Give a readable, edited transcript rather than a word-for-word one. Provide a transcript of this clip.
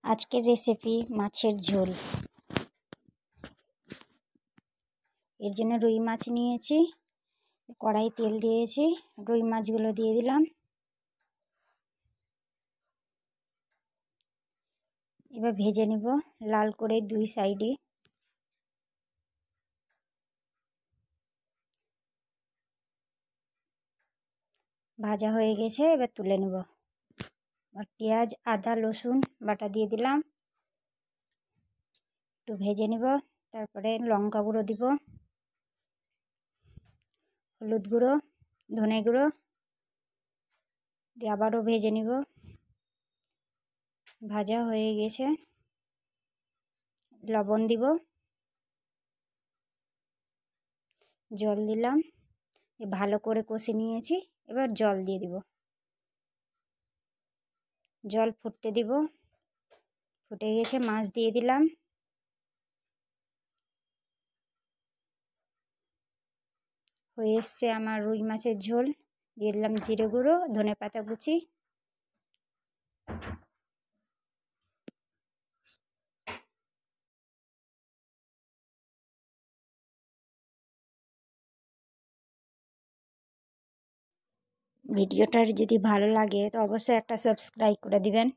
আজকের রেসিপি মাছের ঝোল। এর জন্য রুই মাছ নিয়েছি, কড়াই তেল দিয়েছি, রুই মাছগুলো দিয়ে দিলাম। এবার ভেজে নিব লাল করে দুই সাইডে। ভাজা হয়ে গেছে, এবার তুলে নেব। আর পেঁয়াজ আদা রসুন বাটা দিয়ে দিলাম, একটু ভেজে নিব। তারপরে লঙ্কা গুঁড়ো দিব, হলুদ গুঁড়ো, ধনে গুঁড়ো দিয়ে আবারও ভেজে নিব। ভাজা হয়ে গেছে, লবণ দিব, জল দিলাম, ভালো করে কষে নিয়েছি। এবার জল দিয়ে দিব, জল ফুটতে দিব। ফুটে গেছে, মাছ দিয়ে দিলাম। হয়ে এসছে আমার রুই মাছের ঝোল। দিয়ে দিলাম জিরে গুঁড়ো, ধনে পাতা কুচি। ভিডিওটার যদি ভালো লাগে তো অবশ্যই একটা সাবস্ক্রাইব করে দিবেন।